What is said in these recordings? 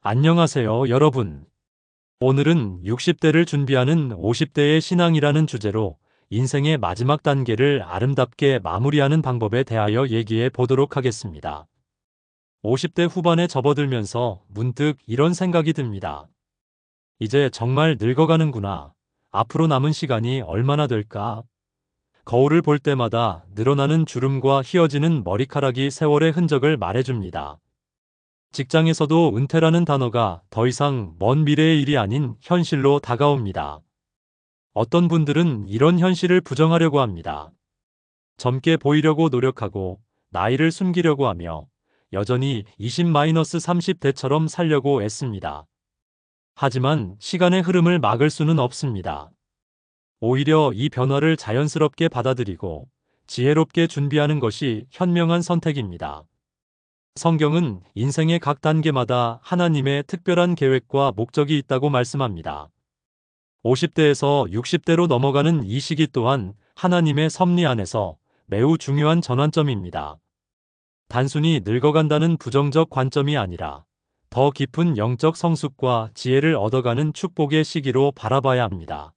안녕하세요, 여러분. 오늘은 60대를 준비하는 50대의 신앙이라는 주제로 인생의 마지막 단계를 아름답게 마무리하는 방법에 대하여 얘기해 보도록 하겠습니다. 50대 후반에 접어들면서 문득 이런 생각이 듭니다. 이제 정말 늙어가는구나. 앞으로 남은 시간이 얼마나 될까? 거울을 볼 때마다 늘어나는 주름과 휘어지는 머리카락이 세월의 흔적을 말해줍니다. 직장에서도 은퇴라는 단어가 더 이상 먼 미래의 일이 아닌 현실로 다가옵니다. 어떤 분들은 이런 현실을 부정하려고 합니다. 젊게 보이려고 노력하고 나이를 숨기려고 하며 여전히 20-30대처럼 살려고 애씁니다. 하지만 시간의 흐름을 막을 수는 없습니다. 오히려 이 변화를 자연스럽게 받아들이고 지혜롭게 준비하는 것이 현명한 선택입니다. 성경은 인생의 각 단계마다 하나님의 특별한 계획과 목적이 있다고 말씀합니다. 50대에서 60대로 넘어가는 이 시기 또한 하나님의 섭리 안에서 매우 중요한 전환점입니다. 단순히 늙어간다는 부정적 관점이 아니라 더 깊은 영적 성숙과 지혜를 얻어가는 축복의 시기로 바라봐야 합니다.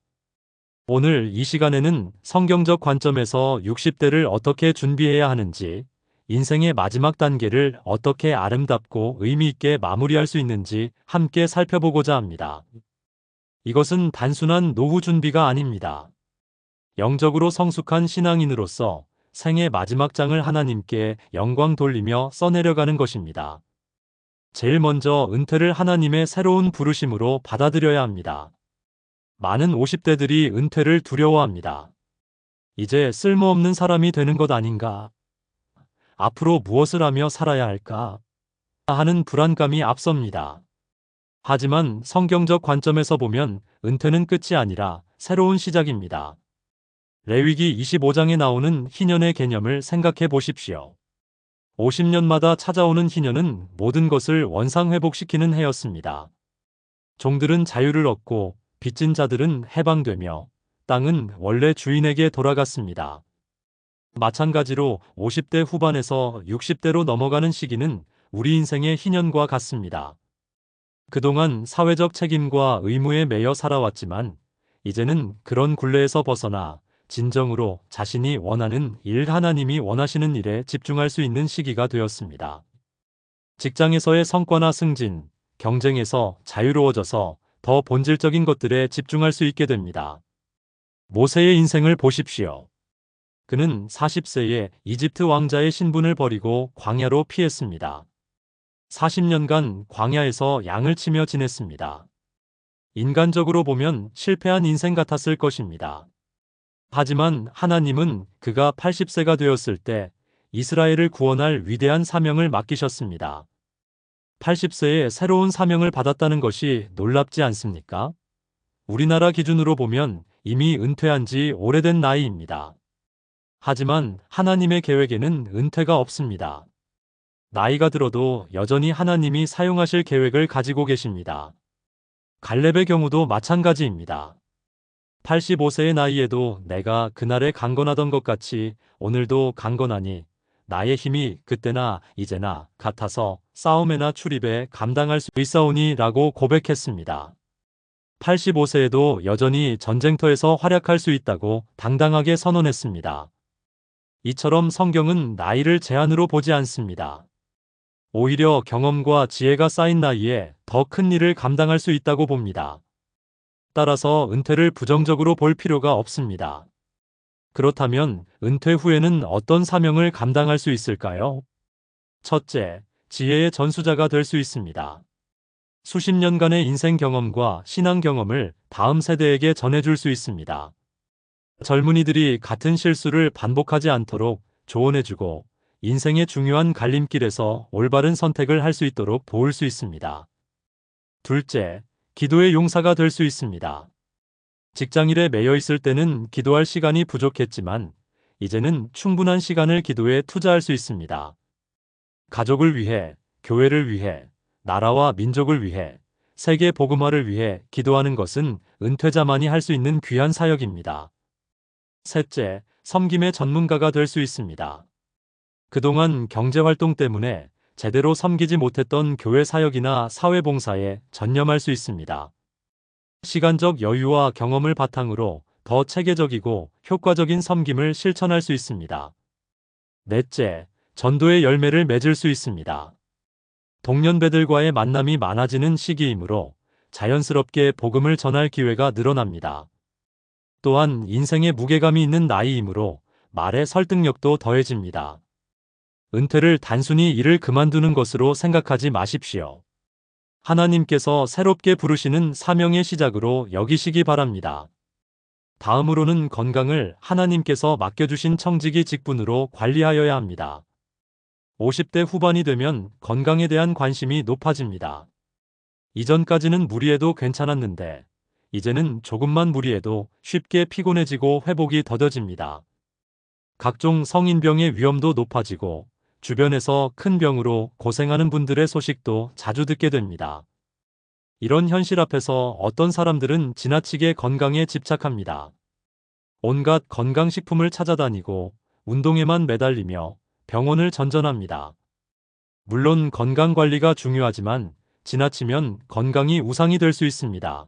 오늘 이 시간에는 성경적 관점에서 60대를 어떻게 준비해야 하는지, 인생의 마지막 단계를 어떻게 아름답고 의미 있게 마무리할 수 있는지 함께 살펴보고자 합니다. 이것은 단순한 노후 준비가 아닙니다. 영적으로 성숙한 신앙인으로서 생의 마지막 장을 하나님께 영광 돌리며 써내려가는 것입니다. 제일 먼저 은퇴를 하나님의 새로운 부르심으로 받아들여야 합니다. 많은 50대들이 은퇴를 두려워합니다. 이제 쓸모없는 사람이 되는 것 아닌가? 앞으로 무엇을 하며 살아야 할까? 하는 불안감이 앞섭니다. 하지만 성경적 관점에서 보면 은퇴는 끝이 아니라 새로운 시작입니다. 레위기 25장에 나오는 희년의 개념을 생각해 보십시오. 50년마다 찾아오는 희년은 모든 것을 원상회복시키는 해였습니다. 종들은 자유를 얻고 빚진 자들은 해방되며 땅은 원래 주인에게 돌아갔습니다. 마찬가지로 50대 후반에서 60대로 넘어가는 시기는 우리 인생의 희년과 같습니다. 그동안 사회적 책임과 의무에 매여 살아왔지만 이제는 그런 굴레에서 벗어나 진정으로 자신이 원하는 일, 하나님이 원하시는 일에 집중할 수 있는 시기가 되었습니다. 직장에서의 성과나 승진, 경쟁에서 자유로워져서 더 본질적인 것들에 집중할 수 있게 됩니다. 모세의 인생을 보십시오. 그는 40세에 이집트 왕자의 신분을 버리고 광야로 피했습니다. 40년간 광야에서 양을 치며 지냈습니다. 인간적으로 보면 실패한 인생 같았을 것입니다. 하지만 하나님은 그가 80세가 되었을 때 이스라엘을 구원할 위대한 사명을 맡기셨습니다. 80세에 새로운 사명을 받았다는 것이 놀랍지 않습니까? 우리나라 기준으로 보면 이미 은퇴한 지 오래된 나이입니다. 하지만 하나님의 계획에는 은퇴가 없습니다. 나이가 들어도 여전히 하나님이 사용하실 계획을 가지고 계십니다. 갈렙의 경우도 마찬가지입니다. 85세의 나이에도 내가 그날에 강건하던 것 같이 오늘도 강건하니 나의 힘이 그때나 이제나 같아서 싸움에나 출입에 감당할 수 있사오니 라고 고백했습니다. 85세에도 여전히 전쟁터에서 활약할 수 있다고 당당하게 선언했습니다. 이처럼 성경은 나이를 제한으로 보지 않습니다. 오히려 경험과 지혜가 쌓인 나이에 더 큰 일을 감당할 수 있다고 봅니다. 따라서 은퇴를 부정적으로 볼 필요가 없습니다. 그렇다면 은퇴 후에는 어떤 사명을 감당할 수 있을까요? 첫째, 지혜의 전수자가 될 수 있습니다. 수십 년간의 인생 경험과 신앙 경험을 다음 세대에게 전해줄 수 있습니다. 젊은이들이 같은 실수를 반복하지 않도록 조언해주고 인생의 중요한 갈림길에서 올바른 선택을 할 수 있도록 도울 수 있습니다. 둘째, 기도의 용사가 될 수 있습니다. 직장일에 매여 있을 때는 기도할 시간이 부족했지만 이제는 충분한 시간을 기도에 투자할 수 있습니다. 가족을 위해, 교회를 위해, 나라와 민족을 위해, 세계 복음화를 위해 기도하는 것은 은퇴자만이 할 수 있는 귀한 사역입니다. 셋째, 섬김의 전문가가 될 수 있습니다. 그동안 경제활동 때문에 제대로 섬기지 못했던 교회 사역이나 사회봉사에 전념할 수 있습니다. 시간적 여유와 경험을 바탕으로 더 체계적이고 효과적인 섬김을 실천할 수 있습니다. 넷째, 전도의 열매를 맺을 수 있습니다. 동년배들과의 만남이 많아지는 시기이므로 자연스럽게 복음을 전할 기회가 늘어납니다. 또한 인생에 무게감이 있는 나이이므로 말의 설득력도 더해집니다. 은퇴를 단순히 일을 그만두는 것으로 생각하지 마십시오. 하나님께서 새롭게 부르시는 사명의 시작으로 여기시기 바랍니다. 다음으로는 건강을 하나님께서 맡겨주신 청지기 직분으로 관리하여야 합니다. 50대 후반이 되면 건강에 대한 관심이 높아집니다. 이전까지는 무리해도 괜찮았는데 이제는 조금만 무리해도 쉽게 피곤해지고 회복이 더뎌집니다. 각종 성인병의 위험도 높아지고 주변에서 큰 병으로 고생하는 분들의 소식도 자주 듣게 됩니다. 이런 현실 앞에서 어떤 사람들은 지나치게 건강에 집착합니다. 온갖 건강식품을 찾아다니고 운동에만 매달리며 병원을 전전합니다. 물론 건강관리가 중요하지만 지나치면 건강이 우상이 될 수 있습니다.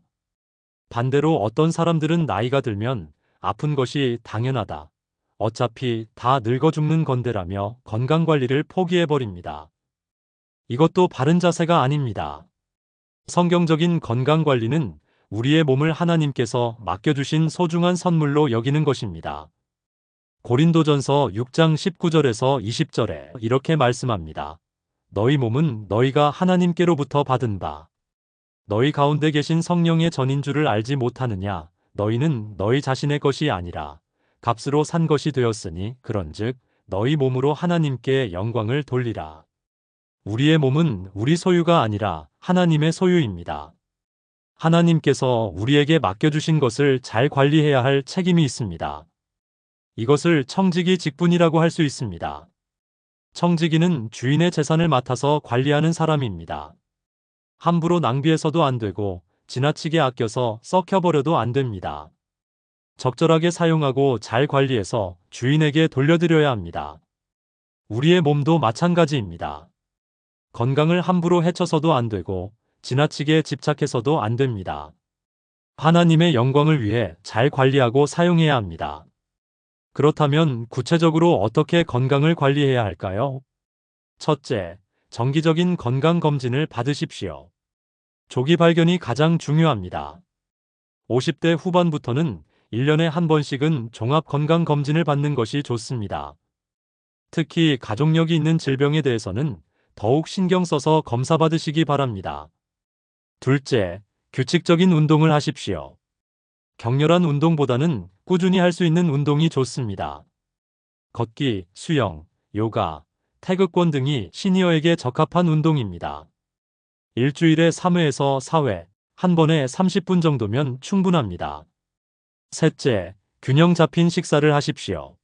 반대로 어떤 사람들은 나이가 들면 아픈 것이 당연하다. 어차피 다 늙어 죽는 건데라며 건강관리를 포기해버립니다. 이것도 바른 자세가 아닙니다. 성경적인 건강관리는 우리의 몸을 하나님께서 맡겨주신 소중한 선물로 여기는 것입니다. 고린도전서 6장 19절에서 20절에 이렇게 말씀합니다. 너희 몸은 너희가 하나님께로부터 받은 바 너희 가운데 계신 성령의 전인 줄을 알지 못하느냐. 너희는 너희 자신의 것이 아니라 값으로 산 것이 되었으니 그런즉 너희 몸으로 하나님께 영광을 돌리라. 우리의 몸은 우리 소유가 아니라 하나님의 소유입니다. 하나님께서 우리에게 맡겨주신 것을 잘 관리해야 할 책임이 있습니다. 이것을 청지기 직분이라고 할 수 있습니다. 청지기는 주인의 재산을 맡아서 관리하는 사람입니다. 함부로 낭비해서도 안 되고 지나치게 아껴서 썩혀버려도 안 됩니다. 적절하게 사용하고 잘 관리해서 주인에게 돌려드려야 합니다. 우리의 몸도 마찬가지입니다. 건강을 함부로 해쳐서도 안 되고 지나치게 집착해서도 안 됩니다. 하나님의 영광을 위해 잘 관리하고 사용해야 합니다. 그렇다면 구체적으로 어떻게 건강을 관리해야 할까요? 첫째, 정기적인 건강검진을 받으십시오. 조기 발견이 가장 중요합니다. 50대 후반부터는 1년에 한 번씩은 종합건강검진을 받는 것이 좋습니다. 특히 가족력이 있는 질병에 대해서는 더욱 신경 써서 검사받으시기 바랍니다. 둘째, 규칙적인 운동을 하십시오. 격렬한 운동보다는 꾸준히 할 수 있는 운동이 좋습니다. 걷기, 수영, 요가, 태극권 등이 시니어에게 적합한 운동입니다. 일주일에 3회에서 4회, 한 번에 30분 정도면 충분합니다. 셋째, 균형 잡힌 식사를 하십시오.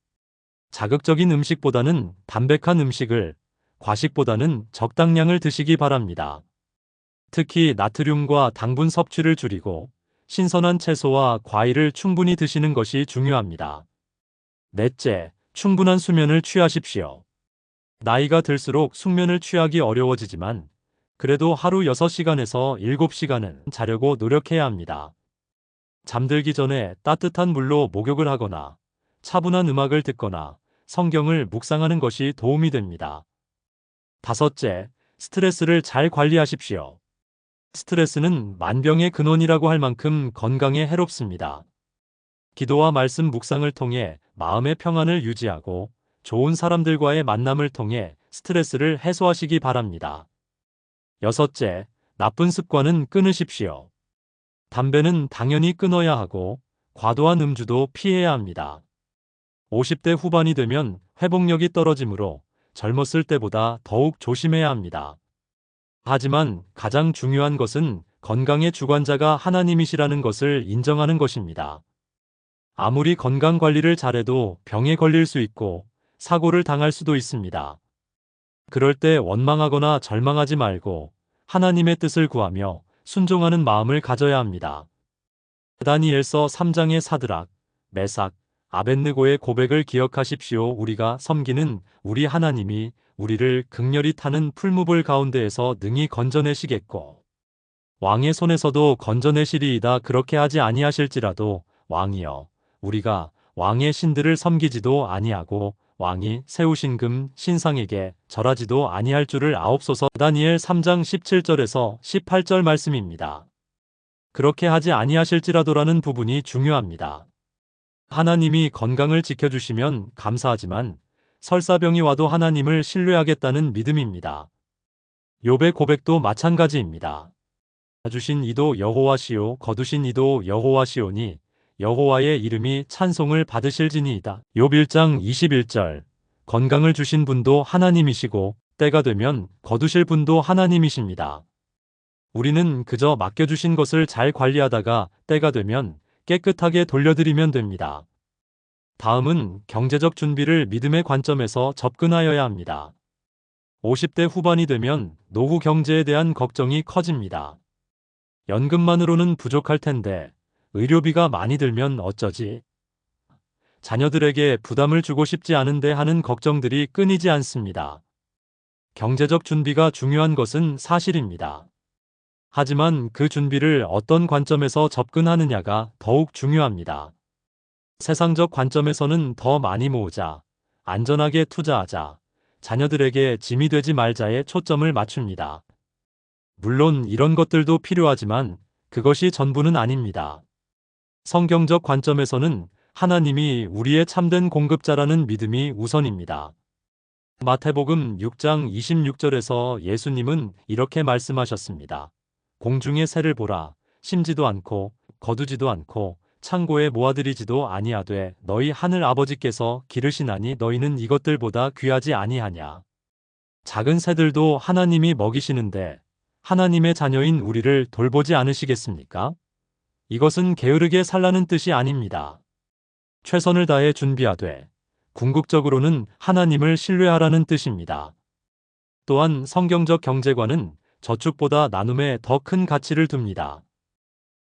자극적인 음식보다는 담백한 음식을, 과식보다는 적당량을 드시기 바랍니다. 특히 나트륨과 당분 섭취를 줄이고 신선한 채소와 과일을 충분히 드시는 것이 중요합니다. 넷째, 충분한 수면을 취하십시오. 나이가 들수록 숙면을 취하기 어려워지지만 그래도 하루 6시간에서 7시간은 자려고 노력해야 합니다. 잠들기 전에 따뜻한 물로 목욕을 하거나 차분한 음악을 듣거나 성경을 묵상하는 것이 도움이 됩니다. 다섯째, 스트레스를 잘 관리하십시오. 스트레스는 만병의 근원이라고 할 만큼 건강에 해롭습니다. 기도와 말씀 묵상을 통해 마음의 평안을 유지하고 좋은 사람들과의 만남을 통해 스트레스를 해소하시기 바랍니다. 여섯째, 나쁜 습관은 끊으십시오. 담배는 당연히 끊어야 하고 과도한 음주도 피해야 합니다. 50대 후반이 되면 회복력이 떨어지므로 젊었을 때보다 더욱 조심해야 합니다. 하지만 가장 중요한 것은 건강의 주관자가 하나님이시라는 것을 인정하는 것입니다. 아무리 건강 관리를 잘해도 병에 걸릴 수 있고 사고를 당할 수도 있습니다. 그럴 때 원망하거나 절망하지 말고 하나님의 뜻을 구하며 순종하는 마음을 가져야 합니다. 다니엘서 3장의 사드락, 메삭, 아벳느고의 고백을 기억하십시오. 우리가 섬기는 우리 하나님이 우리를 극렬히 타는 풀무불 가운데에서 능히 건져내시겠고 왕의 손에서도 건져내시리이다. 그렇게 하지 아니하실지라도 왕이여 우리가 왕의 신들을 섬기지도 아니하고 왕이 세우신 금 신상에게 절하지도 아니할 줄을 아옵소서. 다니엘 3장 17절에서 18절 말씀입니다. 그렇게 하지 아니하실지라도라는 부분이 중요합니다. 하나님이 건강을 지켜주시면 감사하지만 설사병이 와도 하나님을 신뢰하겠다는 믿음입니다. 욥의 고백도 마찬가지입니다. 주신 이도 여호와시요 거두신 이도 여호와시오니 여호와의 이름이 찬송을 받으실지니이다. 욥 1장 21절 건강을 주신 분도 하나님이시고 때가 되면 거두실 분도 하나님이십니다. 우리는 그저 맡겨주신 것을 잘 관리하다가 때가 되면 깨끗하게 돌려드리면 됩니다. 다음은 경제적 준비를 믿음의 관점에서 접근하여야 합니다. 50대 후반이 되면 노후 경제에 대한 걱정이 커집니다. 연금만으로는 부족할 텐데 의료비가 많이 들면 어쩌지? 자녀들에게 부담을 주고 싶지 않은데 하는 걱정들이 끊이지 않습니다. 경제적 준비가 중요한 것은 사실입니다. 하지만 그 준비를 어떤 관점에서 접근하느냐가 더욱 중요합니다. 세상적 관점에서는 더 많이 모으자, 안전하게 투자하자, 자녀들에게 짐이 되지 말자에 초점을 맞춥니다. 물론 이런 것들도 필요하지만 그것이 전부는 아닙니다. 성경적 관점에서는 하나님이 우리의 참된 공급자라는 믿음이 우선입니다. 마태복음 6장 26절에서 예수님은 이렇게 말씀하셨습니다. 공중의 새를 보라, 심지도 않고 거두지도 않고 창고에 모아들이지도 아니하되 너희 하늘 아버지께서 기르시나니 너희는 이것들보다 귀하지 아니하냐. 작은 새들도 하나님이 먹이시는데 하나님의 자녀인 우리를 돌보지 않으시겠습니까? 이것은 게으르게 살라는 뜻이 아닙니다. 최선을 다해 준비하되 궁극적으로는 하나님을 신뢰하라는 뜻입니다. 또한 성경적 경제관은 저축보다 나눔에 더 큰 가치를 둡니다.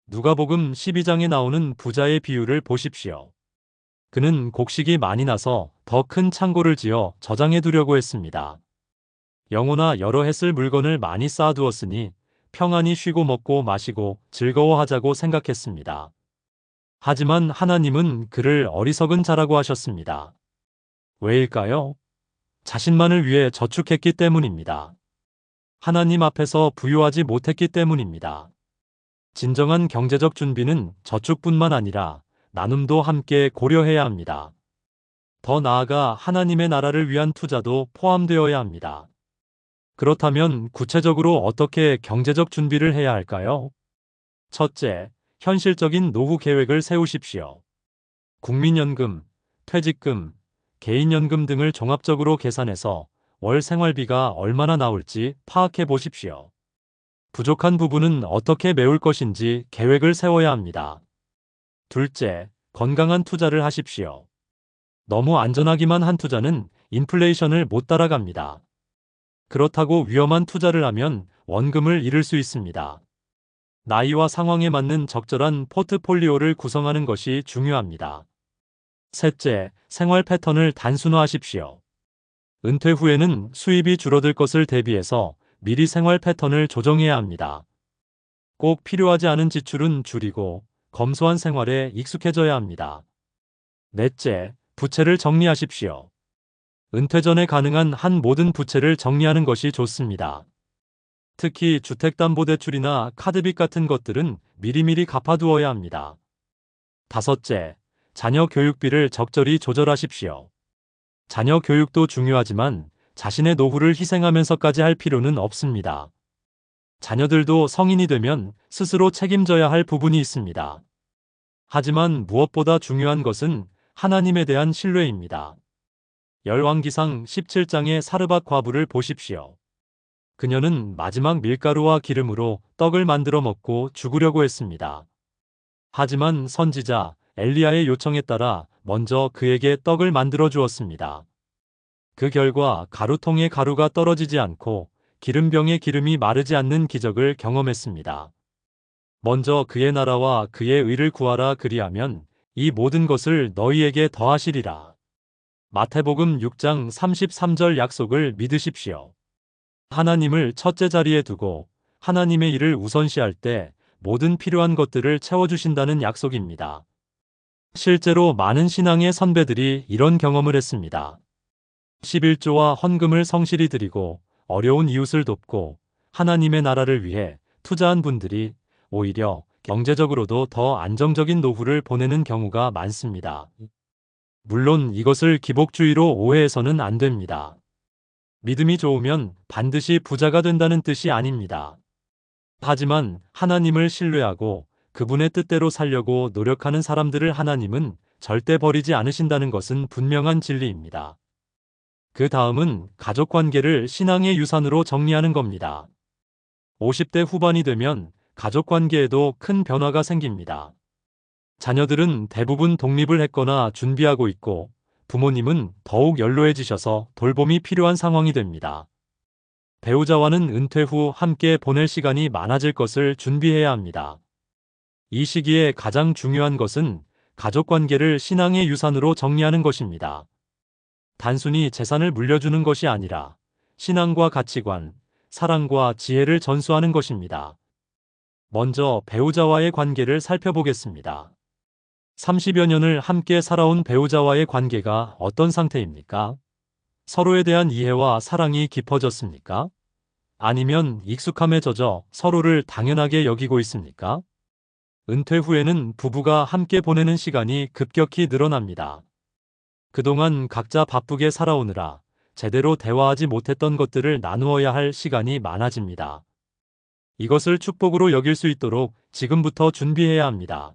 누가복음 12장에 나오는 부자의 비유를 보십시오. 그는 곡식이 많이 나서 더 큰 창고를 지어 저장해 두려고 했습니다. 영혼아 여러 해 쓸 물건을 많이 쌓아두었으니 평안히 쉬고 먹고 마시고 즐거워하자고 생각했습니다. 하지만 하나님은 그를 어리석은 자라고 하셨습니다. 왜일까요? 자신만을 위해 저축했기 때문입니다. 하나님 앞에서 부유하지 못했기 때문입니다. 진정한 경제적 준비는 저축뿐만 아니라 나눔도 함께 고려해야 합니다. 더 나아가 하나님의 나라를 위한 투자도 포함되어야 합니다. 그렇다면 구체적으로 어떻게 경제적 준비를 해야 할까요? 첫째, 현실적인 노후 계획을 세우십시오. 국민연금, 퇴직금, 개인연금 등을 종합적으로 계산해서 월 생활비가 얼마나 나올지 파악해 보십시오. 부족한 부분은 어떻게 메울 것인지 계획을 세워야 합니다. 둘째, 건강한 투자를 하십시오. 너무 안전하기만 한 투자는 인플레이션을 못 따라갑니다. 그렇다고 위험한 투자를 하면 원금을 잃을 수 있습니다. 나이와 상황에 맞는 적절한 포트폴리오를 구성하는 것이 중요합니다. 셋째, 생활 패턴을 단순화하십시오. 은퇴 후에는 수입이 줄어들 것을 대비해서 미리 생활 패턴을 조정해야 합니다. 꼭 필요하지 않은 지출은 줄이고 검소한 생활에 익숙해져야 합니다. 넷째, 부채를 정리하십시오. 은퇴 전에 가능한 한 모든 부채를 정리하는 것이 좋습니다. 특히 주택담보대출이나 카드빚 같은 것들은 미리미리 갚아두어야 합니다. 다섯째, 자녀 교육비를 적절히 조절하십시오. 자녀 교육도 중요하지만 자신의 노후를 희생하면서까지 할 필요는 없습니다. 자녀들도 성인이 되면 스스로 책임져야 할 부분이 있습니다. 하지만 무엇보다 중요한 것은 하나님에 대한 신뢰입니다. 열왕기상 17장의 사르밧 과부를 보십시오. 그녀는 마지막 밀가루와 기름으로 떡을 만들어 먹고 죽으려고 했습니다. 하지만 선지자 엘리야의 요청에 따라 먼저 그에게 떡을 만들어 주었습니다. 그 결과 가루통의 가루가 떨어지지 않고 기름병의 기름이 마르지 않는 기적을 경험했습니다. 먼저 그의 나라와 그의 의를 구하라 그리하면 이 모든 것을 너희에게 더하시리라. 마태복음 6장 33절 약속을 믿으십시오. 하나님을 첫째 자리에 두고 하나님의 일을 우선시할 때 모든 필요한 것들을 채워주신다는 약속입니다. 실제로 많은 신앙의 선배들이 이런 경험을 했습니다. 11조와 헌금을 성실히 드리고 어려운 이웃을 돕고 하나님의 나라를 위해 투자한 분들이 오히려 경제적으로도 더 안정적인 노후를 보내는 경우가 많습니다. 물론 이것을 기복주의로 오해해서는 안 됩니다. 믿음이 좋으면 반드시 부자가 된다는 뜻이 아닙니다. 하지만 하나님을 신뢰하고 그분의 뜻대로 살려고 노력하는 사람들을 하나님은 절대 버리지 않으신다는 것은 분명한 진리입니다. 그 다음은 가족 관계를 신앙의 유산으로 정리하는 겁니다. 50대 후반이 되면 가족 관계에도 큰 변화가 생깁니다. 자녀들은 대부분 독립을 했거나 준비하고 있고 부모님은 더욱 연로해지셔서 돌봄이 필요한 상황이 됩니다. 배우자와는 은퇴 후 함께 보낼 시간이 많아질 것을 준비해야 합니다. 이 시기에 가장 중요한 것은 가족 관계를 신앙의 유산으로 정리하는 것입니다. 단순히 재산을 물려주는 것이 아니라 신앙과 가치관, 사랑과 지혜를 전수하는 것입니다. 먼저 배우자와의 관계를 살펴보겠습니다. 30여 년을 함께 살아온 배우자와의 관계가 어떤 상태입니까? 서로에 대한 이해와 사랑이 깊어졌습니까? 아니면 익숙함에 젖어 서로를 당연하게 여기고 있습니까? 은퇴 후에는 부부가 함께 보내는 시간이 급격히 늘어납니다. 그동안 각자 바쁘게 살아오느라 제대로 대화하지 못했던 것들을 나누어야 할 시간이 많아집니다. 이것을 축복으로 여길 수 있도록 지금부터 준비해야 합니다.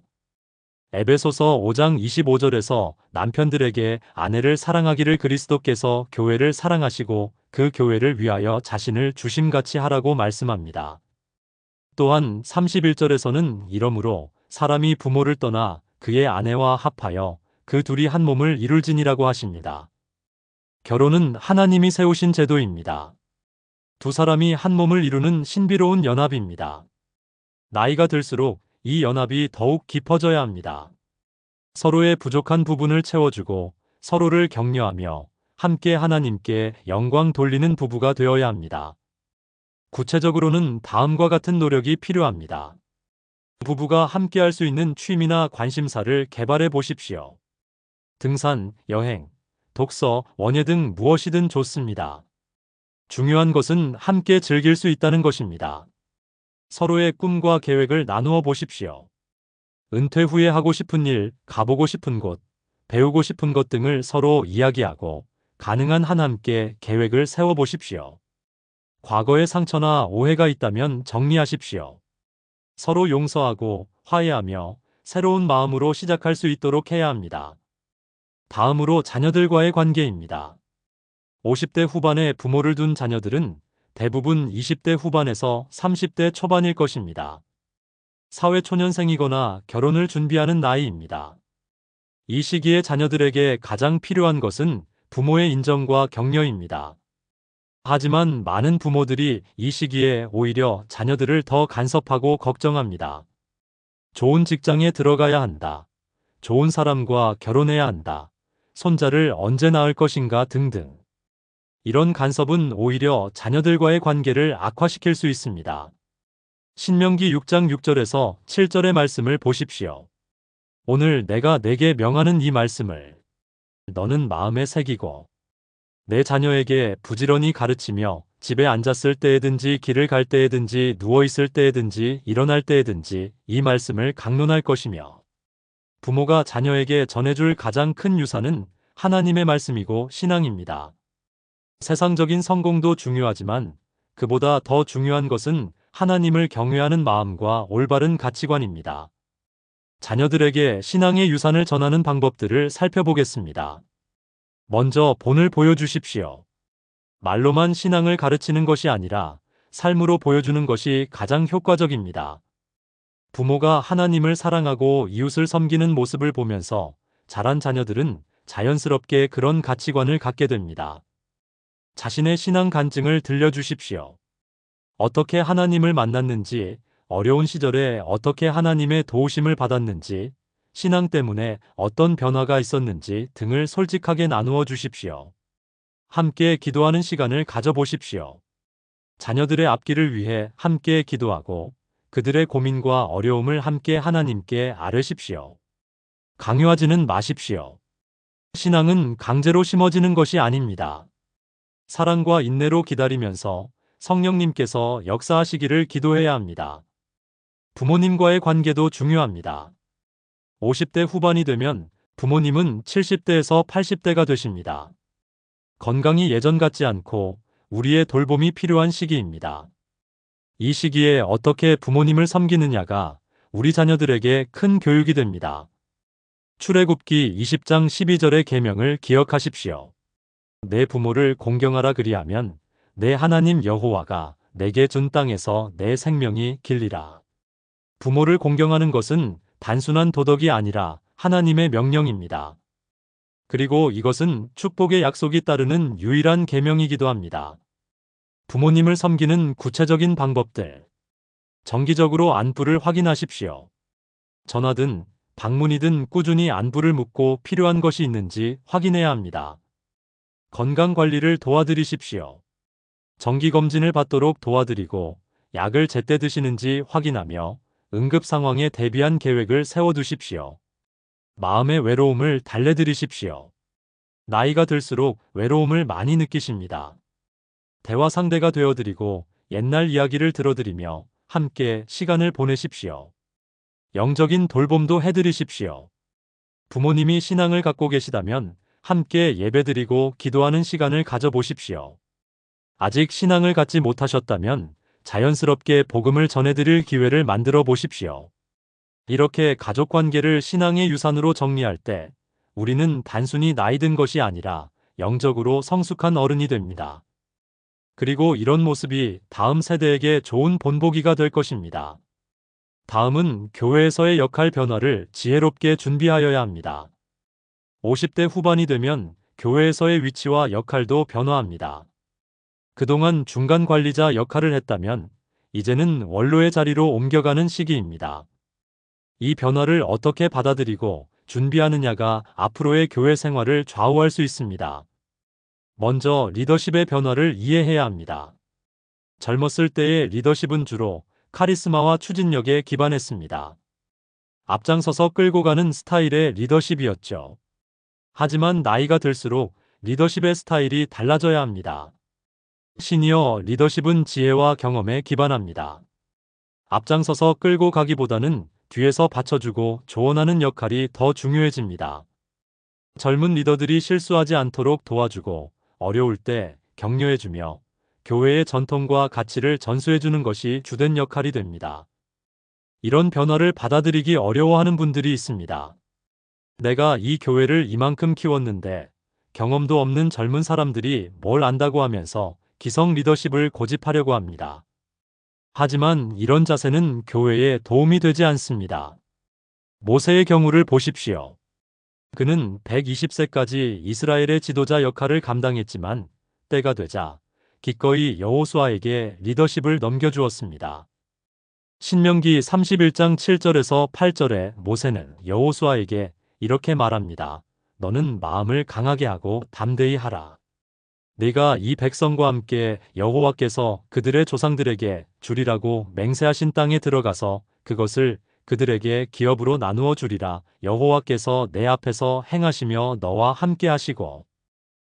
에베소서 5장 25절에서 남편들에게 아내를 사랑하기를 그리스도께서 교회를 사랑하시고 그 교회를 위하여 자신을 주심같이 하라고 말씀합니다. 또한 31절에서는 이러므로 사람이 부모를 떠나 그의 아내와 합하여 그 둘이 한 몸을 이룰지니라고 하십니다. 결혼은 하나님이 세우신 제도입니다. 두 사람이 한 몸을 이루는 신비로운 연합입니다. 나이가 들수록 이 연합이 더욱 깊어져야 합니다. 서로의 부족한 부분을 채워주고 서로를 격려하며 함께 하나님께 영광 돌리는 부부가 되어야 합니다. 구체적으로는 다음과 같은 노력이 필요합니다. 부부가 함께 할 수 있는 취미나 관심사를 개발해 보십시오. 등산, 여행, 독서, 원예 등 무엇이든 좋습니다. 중요한 것은 함께 즐길 수 있다는 것입니다. 서로의 꿈과 계획을 나누어 보십시오. 은퇴 후에 하고 싶은 일, 가보고 싶은 곳, 배우고 싶은 것 등을 서로 이야기하고 가능한 한 함께 계획을 세워 보십시오. 과거의 상처나 오해가 있다면 정리하십시오. 서로 용서하고 화해하며 새로운 마음으로 시작할 수 있도록 해야 합니다. 다음으로 자녀들과의 관계입니다. 50대 후반에 부모를 둔 자녀들은 대부분 20대 후반에서 30대 초반일 것입니다. 사회초년생이거나 결혼을 준비하는 나이입니다. 이 시기에 자녀들에게 가장 필요한 것은 부모의 인정과 격려입니다. 하지만 많은 부모들이 이 시기에 오히려 자녀들을 더 간섭하고 걱정합니다. 좋은 직장에 들어가야 한다. 좋은 사람과 결혼해야 한다. 손자를 언제 낳을 것인가 등등. 이런 간섭은 오히려 자녀들과의 관계를 악화시킬 수 있습니다. 신명기 6장 6절에서 7절의 말씀을 보십시오. 오늘 내가 내게 명하는 이 말씀을 너는 마음에 새기고 내 자녀에게 부지런히 가르치며 집에 앉았을 때에든지 길을 갈 때에든지 누워있을 때에든지 일어날 때에든지 이 말씀을 강론할 것이며 부모가 자녀에게 전해줄 가장 큰 유산은 하나님의 말씀이고 신앙입니다. 세상적인 성공도 중요하지만 그보다 더 중요한 것은 하나님을 경외하는 마음과 올바른 가치관입니다. 자녀들에게 신앙의 유산을 전하는 방법들을 살펴보겠습니다. 먼저 본을 보여주십시오. 말로만 신앙을 가르치는 것이 아니라 삶으로 보여주는 것이 가장 효과적입니다. 부모가 하나님을 사랑하고 이웃을 섬기는 모습을 보면서 자란 자녀들은 자연스럽게 그런 가치관을 갖게 됩니다. 자신의 신앙 간증을 들려주십시오. 어떻게 하나님을 만났는지, 어려운 시절에 어떻게 하나님의 도우심을 받았는지, 신앙 때문에 어떤 변화가 있었는지 등을 솔직하게 나누어 주십시오. 함께 기도하는 시간을 가져보십시오. 자녀들의 앞길을 위해 함께 기도하고 그들의 고민과 어려움을 함께 하나님께 아뢰십시오. 강요하지는 마십시오. 신앙은 강제로 심어지는 것이 아닙니다. 사랑과 인내로 기다리면서 성령님께서 역사하시기를 기도해야 합니다. 부모님과의 관계도 중요합니다. 50대 후반이 되면 부모님은 70대에서 80대가 되십니다. 건강이 예전 같지 않고 우리의 돌봄이 필요한 시기입니다. 이 시기에 어떻게 부모님을 섬기느냐가 우리 자녀들에게 큰 교육이 됩니다. 출애굽기 20장 12절의 계명을 기억하십시오. 내 부모를 공경하라 그리하면 내 하나님 여호와가 내게 준 땅에서 내 생명이 길리라. 부모를 공경하는 것은 단순한 도덕이 아니라 하나님의 명령입니다. 그리고 이것은 축복의 약속이 따르는 유일한 계명이기도 합니다. 부모님을 섬기는 구체적인 방법들. 정기적으로 안부를 확인하십시오. 전화든 방문이든 꾸준히 안부를 묻고 필요한 것이 있는지 확인해야 합니다. 건강 관리를 도와드리십시오. 정기검진을 받도록 도와드리고 약을 제때 드시는지 확인하며 응급 상황에 대비한 계획을 세워두십시오. 마음의 외로움을 달래드리십시오. 나이가 들수록 외로움을 많이 느끼십니다. 대화 상대가 되어드리고 옛날 이야기를 들어드리며 함께 시간을 보내십시오. 영적인 돌봄도 해드리십시오. 부모님이 신앙을 갖고 계시다면 함께 예배드리고 기도하는 시간을 가져보십시오. 아직 신앙을 갖지 못하셨다면 자연스럽게 복음을 전해드릴 기회를 만들어 보십시오. 이렇게 가족관계를 신앙의 유산으로 정리할 때 우리는 단순히 나이 든 것이 아니라 영적으로 성숙한 어른이 됩니다. 그리고 이런 모습이 다음 세대에게 좋은 본보기가 될 것입니다. 다음은 교회에서의 역할 변화를 지혜롭게 준비하여야 합니다. 50대 후반이 되면 교회에서의 위치와 역할도 변화합니다. 그동안 중간 관리자 역할을 했다면 이제는 원로의 자리로 옮겨가는 시기입니다. 이 변화를 어떻게 받아들이고 준비하느냐가 앞으로의 교회 생활을 좌우할 수 있습니다. 먼저 리더십의 변화를 이해해야 합니다. 젊었을 때의 리더십은 주로 카리스마와 추진력에 기반했습니다. 앞장서서 끌고 가는 스타일의 리더십이었죠. 하지만 나이가 들수록 리더십의 스타일이 달라져야 합니다. 시니어 리더십은 지혜와 경험에 기반합니다. 앞장서서 끌고 가기보다는 뒤에서 받쳐주고 조언하는 역할이 더 중요해집니다. 젊은 리더들이 실수하지 않도록 도와주고 어려울 때 격려해주며 교회의 전통과 가치를 전수해주는 것이 주된 역할이 됩니다. 이런 변화를 받아들이기 어려워하는 분들이 있습니다. 내가 이 교회를 이만큼 키웠는데 경험도 없는 젊은 사람들이 뭘 안다고 하면서 기성 리더십을 고집하려고 합니다. 하지만 이런 자세는 교회에 도움이 되지 않습니다. 모세의 경우를 보십시오. 그는 120세까지 이스라엘의 지도자 역할을 감당했지만 때가 되자 기꺼이 여호수아에게 리더십을 넘겨주었습니다. 신명기 31장 7절에서 8절에 모세는 여호수아에게 이렇게 말합니다. 너는 마음을 강하게 하고 담대히 하라. 네가 이 백성과 함께 여호와께서 그들의 조상들에게 주리라고 맹세하신 땅에 들어가서 그것을 그들에게 기업으로 나누어 주리라. 여호와께서 내 앞에서 행하시며 너와 함께 하시고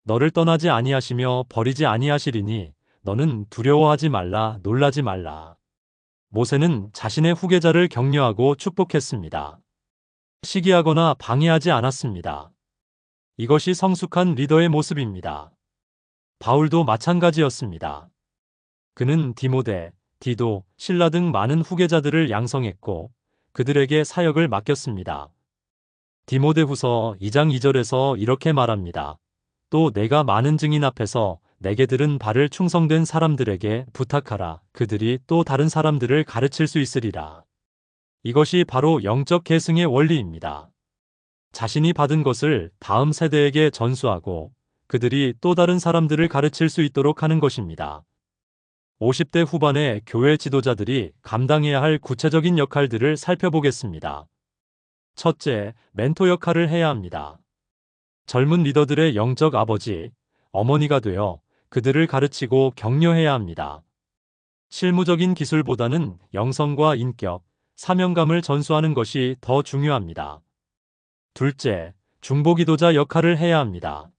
너를 떠나지 아니하시며 버리지 아니하시리니 너는 두려워하지 말라 놀라지 말라. 모세는 자신의 후계자를 격려하고 축복했습니다. 시기하거나 방해하지 않았습니다. 이것이 성숙한 리더의 모습입니다. 바울도 마찬가지였습니다. 그는 디모데, 디도, 실라 등 많은 후계자들을 양성했고 그들에게 사역을 맡겼습니다. 디모데후서 2장 2절에서 이렇게 말합니다. 또 내가 많은 증인 앞에서 내게 들은 바를 충성된 사람들에게 부탁하라. 그들이 또 다른 사람들을 가르칠 수 있으리라. 이것이 바로 영적 계승의 원리입니다. 자신이 받은 것을 다음 세대에게 전수하고 그들이 또 다른 사람들을 가르칠 수 있도록 하는 것입니다. 50대 후반의 교회 지도자들이 감당해야 할 구체적인 역할들을 살펴보겠습니다. 첫째, 멘토 역할을 해야 합니다. 젊은 리더들의 영적 아버지, 어머니가 되어 그들을 가르치고 격려해야 합니다. 실무적인 기술보다는 영성과 인격, 사명감을 전수하는 것이 더 중요합니다. 둘째, 중보기도자 역할을 해야 합니다.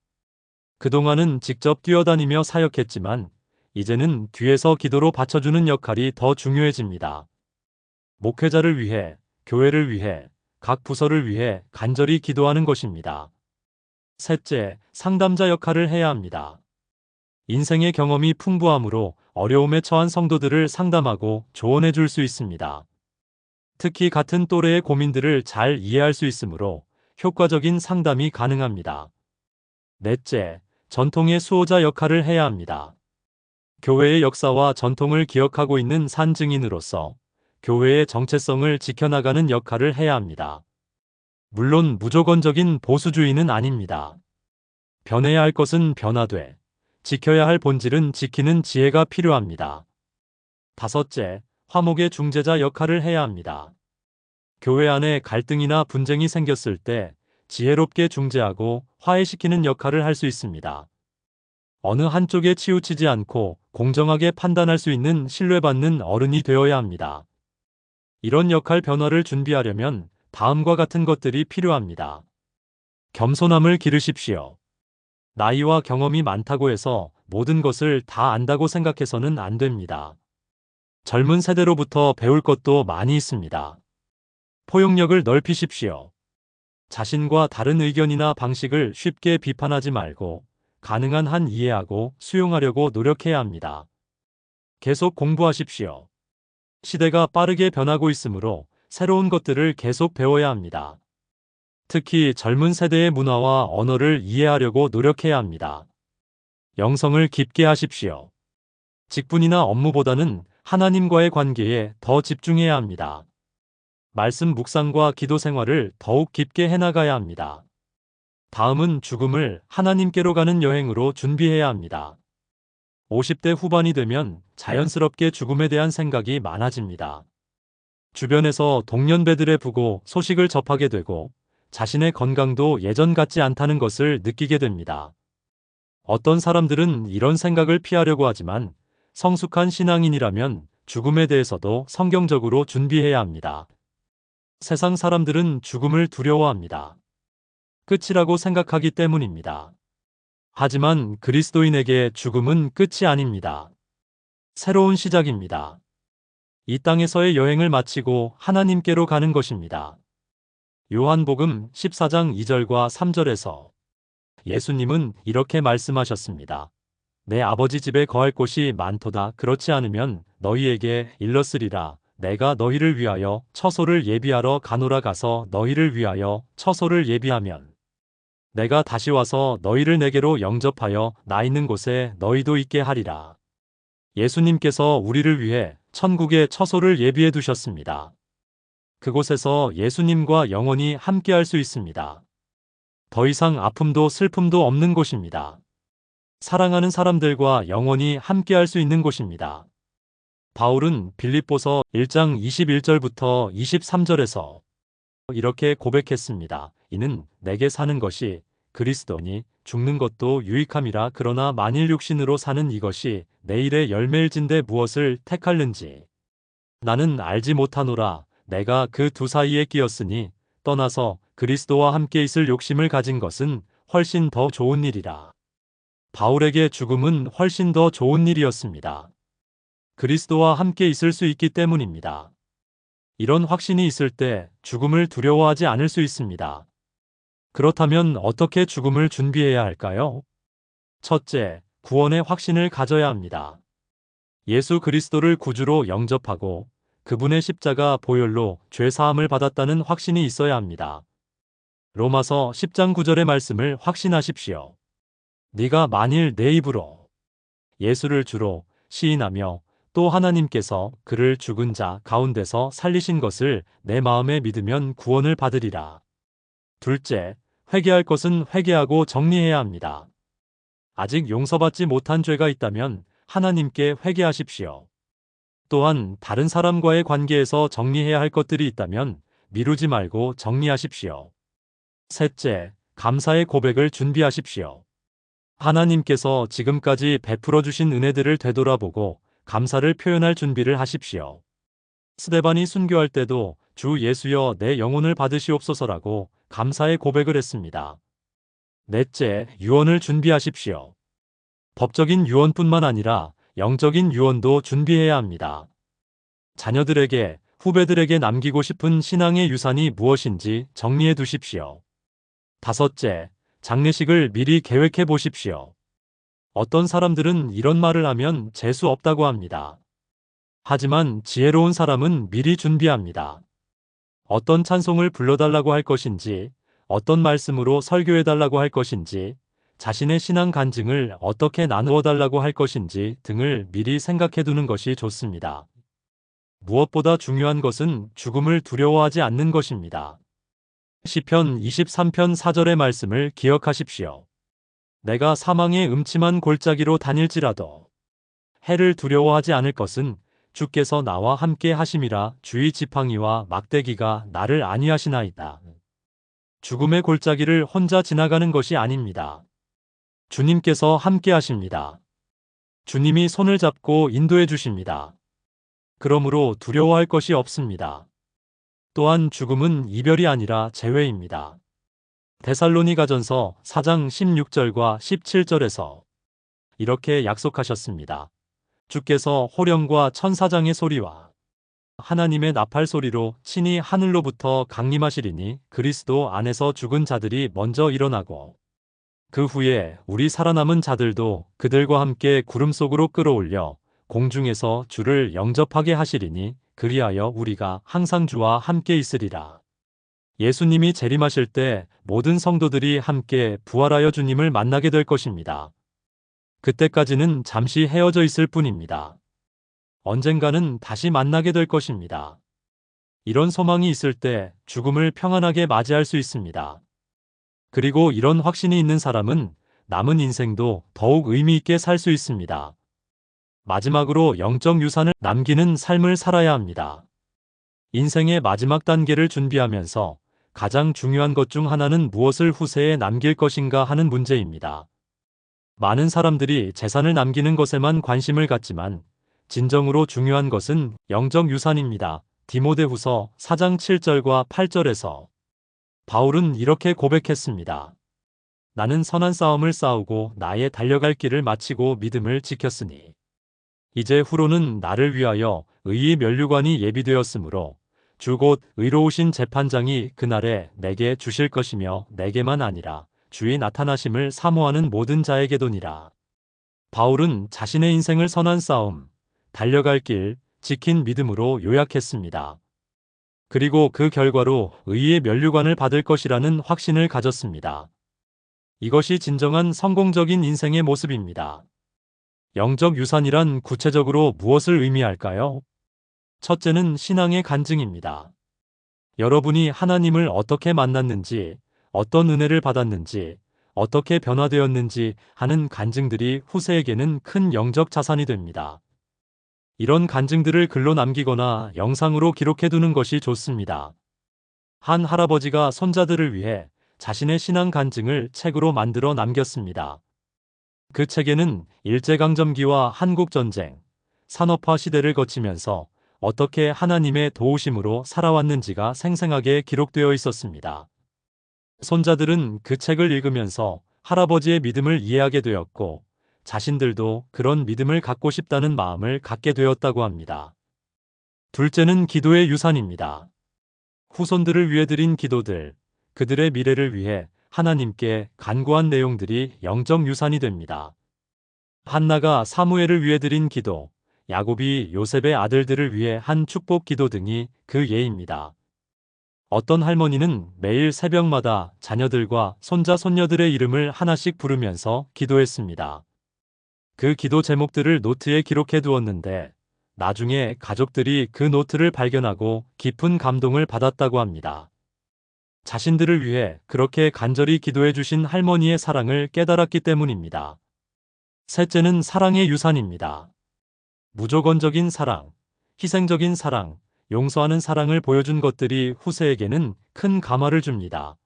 그동안은 직접 뛰어다니며 사역했지만 이제는 뒤에서 기도로 받쳐주는 역할이 더 중요해집니다. 목회자를 위해, 교회를 위해, 각 부서를 위해 간절히 기도하는 것입니다. 셋째, 상담자 역할을 해야 합니다. 인생의 경험이 풍부하므로 어려움에 처한 성도들을 상담하고 조언해 줄 수 있습니다. 특히 같은 또래의 고민들을 잘 이해할 수 있으므로 효과적인 상담이 가능합니다. 넷째, 전통의 수호자 역할을 해야 합니다. 교회의 역사와 전통을 기억하고 있는 산증인으로서 교회의 정체성을 지켜나가는 역할을 해야 합니다. 물론 무조건적인 보수주의는 아닙니다. 변해야 할 것은 변화돼, 지켜야 할 본질은 지키는 지혜가 필요합니다. 다섯째, 화목의 중재자 역할을 해야 합니다. 교회 안에 갈등이나 분쟁이 생겼을 때 지혜롭게 중재하고 화해시키는 역할을 할 수 있습니다. 어느 한쪽에 치우치지 않고 공정하게 판단할 수 있는 신뢰받는 어른이 되어야 합니다. 이런 역할 변화를 준비하려면 다음과 같은 것들이 필요합니다. 겸손함을 기르십시오. 나이와 경험이 많다고 해서 모든 것을 다 안다고 생각해서는 안 됩니다. 젊은 세대로부터 배울 것도 많이 있습니다. 포용력을 넓히십시오. 자신과 다른 의견이나 방식을 쉽게 비판하지 말고 가능한 한 이해하고 수용하려고 노력해야 합니다. 계속 공부하십시오. 시대가 빠르게 변하고 있으므로 새로운 것들을 계속 배워야 합니다. 특히 젊은 세대의 문화와 언어를 이해하려고 노력해야 합니다. 영성을 깊게 하십시오. 직분이나 업무보다는 하나님과의 관계에 더 집중해야 합니다. 말씀 묵상과 기도 생활을 더욱 깊게 해나가야 합니다. 다음은 죽음을 하나님께로 가는 여행으로 준비해야 합니다. 50대 후반이 되면 자연스럽게 죽음에 대한 생각이 많아집니다. 주변에서 동년배들의 부고 소식을 접하게 되고 자신의 건강도 예전 같지 않다는 것을 느끼게 됩니다. 어떤 사람들은 이런 생각을 피하려고 하지만 성숙한 신앙인이라면 죽음에 대해서도 성경적으로 준비해야 합니다. 세상 사람들은 죽음을 두려워합니다. 끝이라고 생각하기 때문입니다. 하지만 그리스도인에게 죽음은 끝이 아닙니다. 새로운 시작입니다. 이 땅에서의 여행을 마치고 하나님께로 가는 것입니다. 요한복음 14장 2절과 3절에서 예수님은 이렇게 말씀하셨습니다. 내 아버지 집에 거할 곳이 많도다. 그렇지 않으면 너희에게 일렀으리라. 내가 너희를 위하여 처소를 예비하러 가노라. 가서 너희를 위하여 처소를 예비하면 내가 다시 와서 너희를 내게로 영접하여 나 있는 곳에 너희도 있게 하리라. 예수님께서 우리를 위해 천국의 처소를 예비해 두셨습니다. 그곳에서 예수님과 영원히 함께할 수 있습니다. 더 이상 아픔도 슬픔도 없는 곳입니다. 사랑하는 사람들과 영원히 함께할 수 있는 곳입니다. 바울은 빌립보서 1장 21절부터 23절에서 이렇게 고백했습니다. 이는 내게 사는 것이 그리스도니 죽는 것도 유익함이라. 그러나 만일 육신으로 사는 이것이 내 일에 열매일진데 무엇을 택할는지 나는 알지 못하노라. 내가 그 두 사이에 끼었으니 떠나서 그리스도와 함께 있을 욕심을 가진 것은 훨씬 더 좋은 일이라. 바울에게 죽음은 훨씬 더 좋은 일이었습니다. 그리스도와 함께 있을 수 있기 때문입니다. 이런 확신이 있을 때 죽음을 두려워하지 않을 수 있습니다. 그렇다면 어떻게 죽음을 준비해야 할까요? 첫째, 구원의 확신을 가져야 합니다. 예수 그리스도를 구주로 영접하고 그분의 십자가 보혈로 죄 사함을 받았다는 확신이 있어야 합니다. 로마서 10장 9절의 말씀을 확신하십시오. 네가 만일 내 입으로 예수를 주로 시인하며 또 하나님께서 그를 죽은 자 가운데서 살리신 것을 내 마음에 믿으면 구원을 받으리라. 둘째, 회개할 것은 회개하고 정리해야 합니다. 아직 용서받지 못한 죄가 있다면 하나님께 회개하십시오. 또한 다른 사람과의 관계에서 정리해야 할 것들이 있다면 미루지 말고 정리하십시오. 셋째, 감사의 고백을 준비하십시오. 하나님께서 지금까지 베풀어 주신 은혜들을 되돌아보고 감사를 표현할 준비를 하십시오. 스데반이 순교할 때도 주 예수여 내 영혼을 받으시옵소서라고 감사의 고백을 했습니다. 넷째, 유언을 준비하십시오. 법적인 유언뿐만 아니라 영적인 유언도 준비해야 합니다. 자녀들에게, 후배들에게 남기고 싶은 신앙의 유산이 무엇인지 정리해 두십시오. 다섯째, 장례식을 미리 계획해 보십시오. 어떤 사람들은 이런 말을 하면 재수 없다고 합니다. 하지만 지혜로운 사람은 미리 준비합니다. 어떤 찬송을 불러달라고 할 것인지, 어떤 말씀으로 설교해달라고 할 것인지, 자신의 신앙 간증을 어떻게 나누어 달라고 할 것인지 등을 미리 생각해 두는 것이 좋습니다. 무엇보다 중요한 것은 죽음을 두려워하지 않는 것입니다. 시편 23편 4절의 말씀을 기억하십시오. 내가 사망의 음침한 골짜기로 다닐지라도 해를 두려워하지 않을 것은 주께서 나와 함께 하심이라. 주의 지팡이와 막대기가 나를 안위하시나이다. 죽음의 골짜기를 혼자 지나가는 것이 아닙니다. 주님께서 함께 하십니다. 주님이 손을 잡고 인도해 주십니다. 그러므로 두려워할 것이 없습니다. 또한 죽음은 이별이 아니라 재회입니다. 데살로니가전서 4장 16절과 17절에서 이렇게 약속하셨습니다. 주께서 호령과 천사장의 소리와 하나님의 나팔 소리로 친히 하늘로부터 강림하시리니 그리스도 안에서 죽은 자들이 먼저 일어나고 그 후에 우리 살아남은 자들도 그들과 함께 구름 속으로 끌어올려 공중에서 주를 영접하게 하시리니 그리하여 우리가 항상 주와 함께 있으리라. 예수님이 재림하실 때 모든 성도들이 함께 부활하여 주님을 만나게 될 것입니다. 그때까지는 잠시 헤어져 있을 뿐입니다. 언젠가는 다시 만나게 될 것입니다. 이런 소망이 있을 때 죽음을 평안하게 맞이할 수 있습니다. 그리고 이런 확신이 있는 사람은 남은 인생도 더욱 의미 있게 살 수 있습니다. 마지막으로 영적 유산을 남기는 삶을 살아야 합니다. 인생의 마지막 단계를 준비하면서 가장 중요한 것 중 하나는 무엇을 후세에 남길 것인가 하는 문제입니다. 많은 사람들이 재산을 남기는 것에만 관심을 갖지만 진정으로 중요한 것은 영적 유산입니다. 디모데후서 4장 7절과 8절에서 바울은 이렇게 고백했습니다. 나는 선한 싸움을 싸우고 나의 달려갈 길을 마치고 믿음을 지켰으니 이제 후로는 나를 위하여 의의 면류관이 예비되었으므로 주 곧 의로우신 재판장이 그날에 내게 주실 것이며 내게만 아니라 주의 나타나심을 사모하는 모든 자에게도니라. 바울은 자신의 인생을 선한 싸움, 달려갈 길, 지킨 믿음으로 요약했습니다. 그리고 그 결과로 의의 면류관을 받을 것이라는 확신을 가졌습니다. 이것이 진정한 성공적인 인생의 모습입니다. 영적 유산이란 구체적으로 무엇을 의미할까요? 첫째는 신앙의 간증입니다. 여러분이 하나님을 어떻게 만났는지, 어떤 은혜를 받았는지, 어떻게 변화되었는지 하는 간증들이 후세에게는 큰 영적 자산이 됩니다. 이런 간증들을 글로 남기거나 영상으로 기록해두는 것이 좋습니다. 한 할아버지가 손자들을 위해 자신의 신앙 간증을 책으로 만들어 남겼습니다. 그 책에는 일제강점기와 한국전쟁, 산업화 시대를 거치면서 어떻게 하나님의 도우심으로 살아왔는지가 생생하게 기록되어 있었습니다. 손자들은 그 책을 읽으면서 할아버지의 믿음을 이해하게 되었고 자신들도 그런 믿음을 갖고 싶다는 마음을 갖게 되었다고 합니다. 둘째는 기도의 유산입니다. 후손들을 위해 드린 기도들, 그들의 미래를 위해 하나님께 간구한 내용들이 영적 유산이 됩니다. 한나가 사무엘을 위해 드린 기도, 야곱이 요셉의 아들들을 위해 한 축복 기도 등이 그 예입니다. 어떤 할머니는 매일 새벽마다 자녀들과 손자 손녀들의 이름을 하나씩 부르면서 기도했습니다. 그 기도 제목들을 노트에 기록해 두었는데 나중에 가족들이 그 노트를 발견하고 깊은 감동을 받았다고 합니다. 자신들을 위해 그렇게 간절히 기도해 주신 할머니의 사랑을 깨달았기 때문입니다. 셋째는 사랑의 유산입니다. 무조건적인 사랑, 희생적인 사랑, 용서하는 사랑을 보여준 것들이 후세에게는 큰 감화를 줍니다.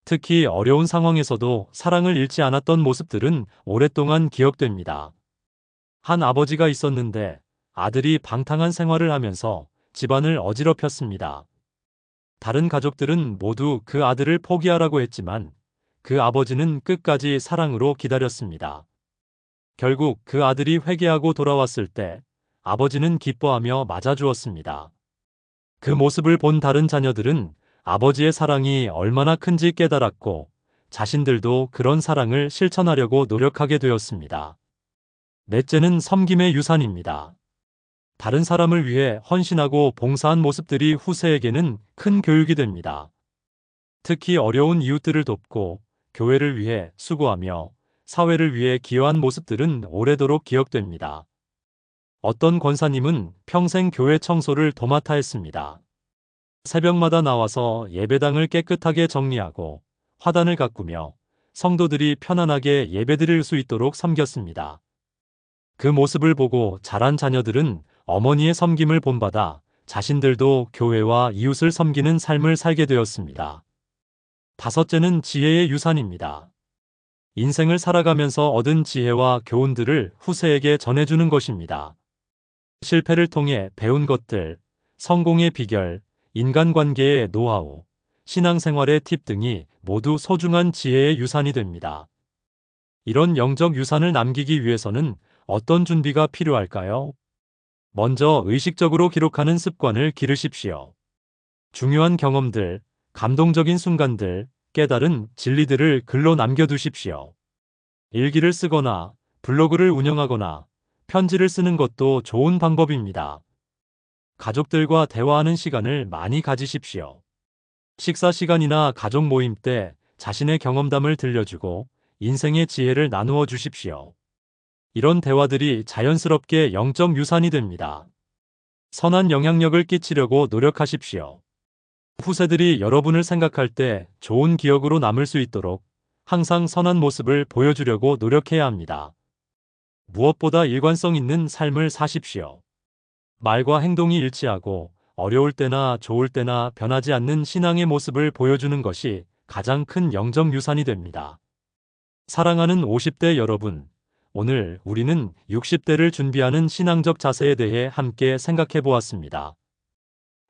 특히 어려운 상황에서도 사랑을 잃지 않았던 모습들은 오랫동안 기억됩니다. 한 아버지가 있었는데 아들이 방탕한 생활을 하면서 집안을 어지럽혔습니다. 다른 가족들은 모두 그 아들을 포기하라고 했지만 그 아버지는 끝까지 사랑으로 기다렸습니다. 결국 그 아들이 회개하고 돌아왔을 때 아버지는 기뻐하며 맞아주었습니다. 그 모습을 본 다른 자녀들은 아버지의 사랑이 얼마나 큰지 깨달았고 자신들도 그런 사랑을 실천하려고 노력하게 되었습니다. 넷째는 섬김의 유산입니다. 다른 사람을 위해 헌신하고 봉사한 모습들이 후세에게는 큰 교육이 됩니다. 특히 어려운 이웃들을 돕고 교회를 위해 수고하며 사회를 위해 기여한 모습들은 오래도록 기억됩니다. 어떤 권사님은 평생 교회 청소를 도맡아 했습니다. 새벽마다 나와서 예배당을 깨끗하게 정리하고 화단을 가꾸며 성도들이 편안하게 예배드릴 수 있도록 섬겼습니다. 그 모습을 보고 자란 자녀들은 어머니의 섬김을 본받아 자신들도 교회와 이웃을 섬기는 삶을 살게 되었습니다. 다섯째는 지혜의 유산입니다. 인생을 살아가면서 얻은 지혜와 교훈들을 후세에게 전해주는 것입니다. 실패를 통해 배운 것들, 성공의 비결, 인간관계의 노하우, 신앙생활의 팁 등이 모두 소중한 지혜의 유산이 됩니다. 이런 영적 유산을 남기기 위해서는 어떤 준비가 필요할까요? 먼저 의식적으로 기록하는 습관을 기르십시오. 중요한 경험들, 감동적인 순간들, 깨달은 진리들을 글로 남겨두십시오. 일기를 쓰거나 블로그를 운영하거나 편지를 쓰는 것도 좋은 방법입니다. 가족들과 대화하는 시간을 많이 가지십시오. 식사 시간이나 가족 모임 때 자신의 경험담을 들려주고 인생의 지혜를 나누어 주십시오. 이런 대화들이 자연스럽게 영적 유산이 됩니다. 선한 영향력을 끼치려고 노력하십시오. 후세들이 여러분을 생각할 때 좋은 기억으로 남을 수 있도록 항상 선한 모습을 보여주려고 노력해야 합니다. 무엇보다 일관성 있는 삶을 사십시오. 말과 행동이 일치하고 어려울 때나 좋을 때나 변하지 않는 신앙의 모습을 보여주는 것이 가장 큰 영적 유산이 됩니다. 사랑하는 50대 여러분, 오늘 우리는 60대를 준비하는 신앙적 자세에 대해 함께 생각해 보았습니다.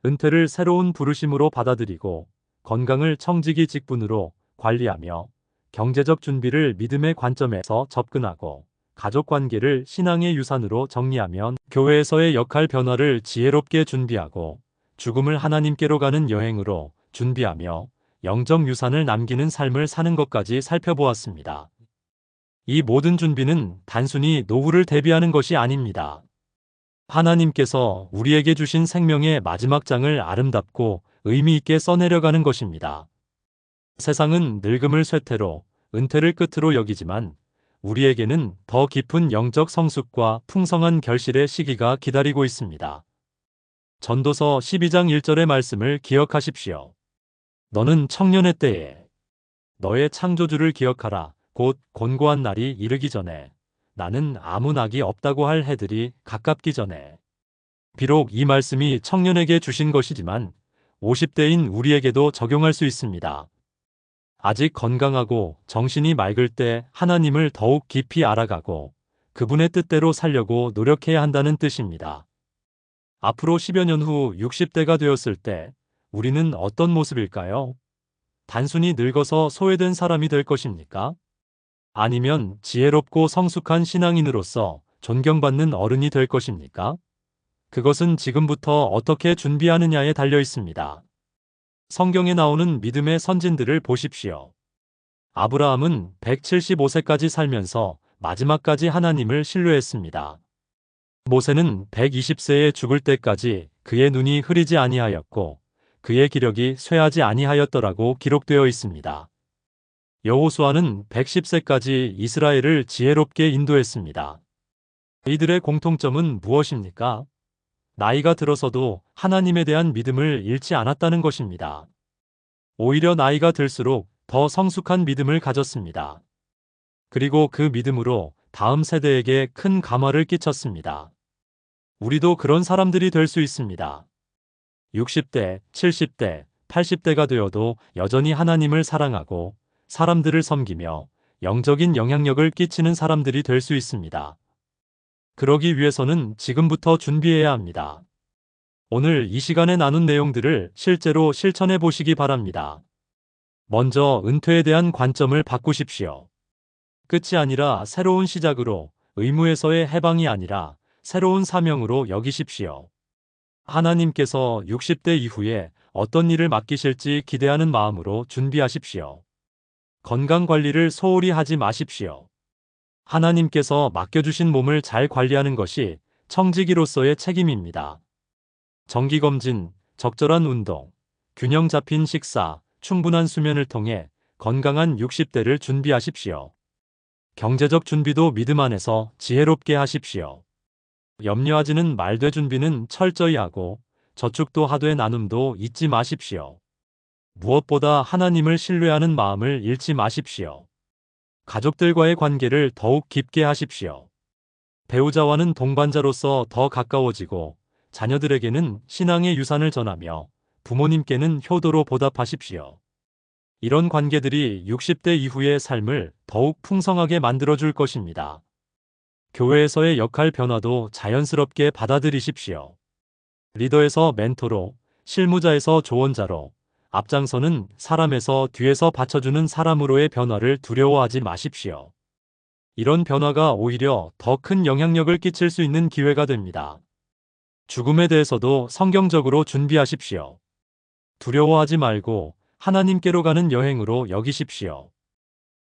은퇴를 새로운 부르심으로 받아들이고 건강을 청지기 직분으로 관리하며 경제적 준비를 믿음의 관점에서 접근하고 가족 관계를 신앙의 유산으로 정리하면 교회에서의 역할 변화를 지혜롭게 준비하고 죽음을 하나님께로 가는 여행으로 준비하며 영적 유산을 남기는 삶을 사는 것까지 살펴보았습니다. 이 모든 준비는 단순히 노후를 대비하는 것이 아닙니다. 하나님께서 우리에게 주신 생명의 마지막 장을 아름답고 의미 있게 써내려가는 것입니다. 세상은 늙음을 쇠퇴로, 은퇴를 끝으로 여기지만 우리에게는 더 깊은 영적 성숙과 풍성한 결실의 시기가 기다리고 있습니다. 전도서 12장 1절의 말씀을 기억하십시오. 너는 청년의 때에 너의 창조주를 기억하라. 곧 곤고한 날이 이르기 전에 나는 아무 낙이 없다고 할 해들이 가깝기 전에. 비록 이 말씀이 청년에게 주신 것이지만 50대인 우리에게도 적용할 수 있습니다. 아직 건강하고 정신이 맑을 때 하나님을 더욱 깊이 알아가고 그분의 뜻대로 살려고 노력해야 한다는 뜻입니다. 앞으로 10여 년 후 60대가 되었을 때 우리는 어떤 모습일까요? 단순히 늙어서 소외된 사람이 될 것입니까? 아니면 지혜롭고 성숙한 신앙인으로서 존경받는 어른이 될 것입니까? 그것은 지금부터 어떻게 준비하느냐에 달려 있습니다. 성경에 나오는 믿음의 선진들을 보십시오. 아브라함은 175세까지 살면서 마지막까지 하나님을 신뢰했습니다. 모세는 120세에 죽을 때까지 그의 눈이 흐리지 아니하였고 그의 기력이 쇠하지 아니하였더라고 기록되어 있습니다. 여호수아는 110세까지 이스라엘을 지혜롭게 인도했습니다. 이들의 공통점은 무엇입니까? 나이가 들어서도 하나님에 대한 믿음을 잃지 않았다는 것입니다. 오히려 나이가 들수록 더 성숙한 믿음을 가졌습니다. 그리고 그 믿음으로 다음 세대에게 큰 감화를 끼쳤습니다. 우리도 그런 사람들이 될 수 있습니다. 60대, 70대, 80대가 되어도 여전히 하나님을 사랑하고 사람들을 섬기며 영적인 영향력을 끼치는 사람들이 될 수 있습니다. 그러기 위해서는 지금부터 준비해야 합니다. 오늘 이 시간에 나눈 내용들을 실제로 실천해 보시기 바랍니다. 먼저 은퇴에 대한 관점을 바꾸십시오. 끝이 아니라 새로운 시작으로, 의무에서의 해방이 아니라 새로운 사명으로 여기십시오. 하나님께서 60대 이후에 어떤 일을 맡기실지 기대하는 마음으로 준비하십시오. 건강 관리를 소홀히 하지 마십시오. 하나님께서 맡겨주신 몸을 잘 관리하는 것이 청지기로서의 책임입니다. 정기검진, 적절한 운동, 균형 잡힌 식사, 충분한 수면을 통해 건강한 60대를 준비하십시오. 경제적 준비도 믿음 안에서 지혜롭게 하십시오. 염려하지는 말되 준비는 철저히 하고 저축도 하되 나눔도 잊지 마십시오. 무엇보다 하나님을 신뢰하는 마음을 잃지 마십시오. 가족들과의 관계를 더욱 깊게 하십시오. 배우자와는 동반자로서 더 가까워지고 자녀들에게는 신앙의 유산을 전하며 부모님께는 효도로 보답하십시오. 이런 관계들이 60대 이후의 삶을 더욱 풍성하게 만들어줄 것입니다. 교회에서의 역할 변화도 자연스럽게 받아들이십시오. 리더에서 멘토로, 실무자에서 조언자로, 앞장서는 사람에서 뒤에서 받쳐주는 사람으로의 변화를 두려워하지 마십시오. 이런 변화가 오히려 더 큰 영향력을 끼칠 수 있는 기회가 됩니다. 죽음에 대해서도 성경적으로 준비하십시오. 두려워하지 말고 하나님께로 가는 여행으로 여기십시오.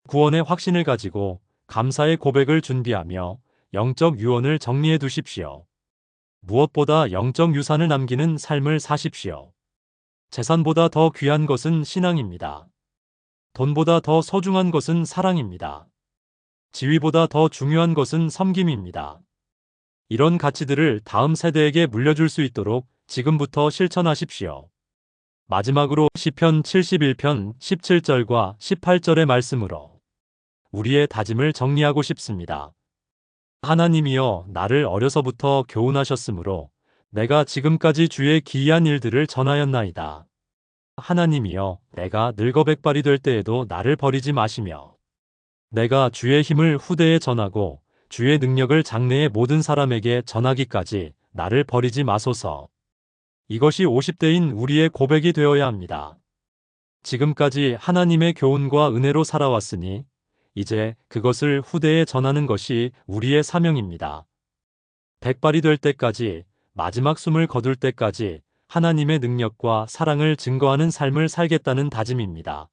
구원의 확신을 가지고 감사의 고백을 준비하며 영적 유언을 정리해 두십시오. 무엇보다 영적 유산을 남기는 삶을 사십시오. 재산보다 더 귀한 것은 신앙입니다. 돈보다 더 소중한 것은 사랑입니다. 지위보다 더 중요한 것은 섬김입니다. 이런 가치들을 다음 세대에게 물려줄 수 있도록 지금부터 실천하십시오. 마지막으로 시편 71편 17절과 18절의 말씀으로 우리의 다짐을 정리하고 싶습니다. 하나님이여 나를 어려서부터 교훈하셨으므로 내가 지금까지 주의 기이한 일들을 전하였나이다. 하나님이여 내가 늙어 백발이 될 때에도 나를 버리지 마시며 내가 주의 힘을 후대에 전하고 주의 능력을 장래의 모든 사람에게 전하기까지 나를 버리지 마소서. 이것이 50대인 우리의 고백이 되어야 합니다. 지금까지 하나님의 교훈과 은혜로 살아왔으니 이제 그것을 후대에 전하는 것이 우리의 사명입니다. 백발이 될 때까지, 마지막 숨을 거둘 때까지 하나님의 능력과 사랑을 증거하는 삶을 살겠다는 다짐입니다.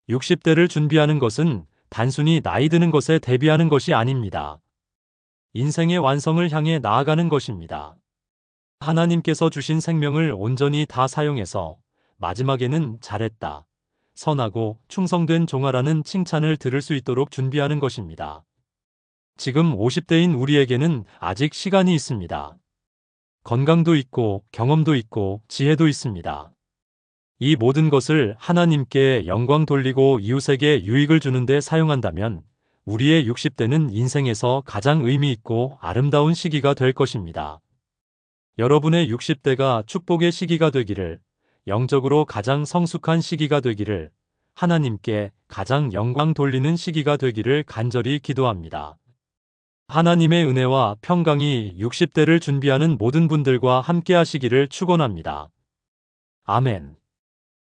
60대를 준비하는 것은 단순히 나이 드는 것에 대비하는 것이 아닙니다. 인생의 완성을 향해 나아가는 것입니다. 하나님께서 주신 생명을 온전히 다 사용해서 마지막에는 잘했다, 선하고 충성된 종아라는 칭찬을 들을 수 있도록 준비하는 것입니다. 지금 50대인 우리에게는 아직 시간이 있습니다. 건강도 있고 경험도 있고 지혜도 있습니다. 이 모든 것을 하나님께 영광 돌리고 이웃에게 유익을 주는 데 사용한다면 우리의 60대는 인생에서 가장 의미 있고 아름다운 시기가 될 것입니다. 여러분의 60대가 축복의 시기가 되기를, 영적으로 가장 성숙한 시기가 되기를, 하나님께 가장 영광 돌리는 시기가 되기를 간절히 기도합니다. 하나님의 은혜와 평강이 60대를 준비하는 모든 분들과 함께 하시기를 축원합니다. 아멘.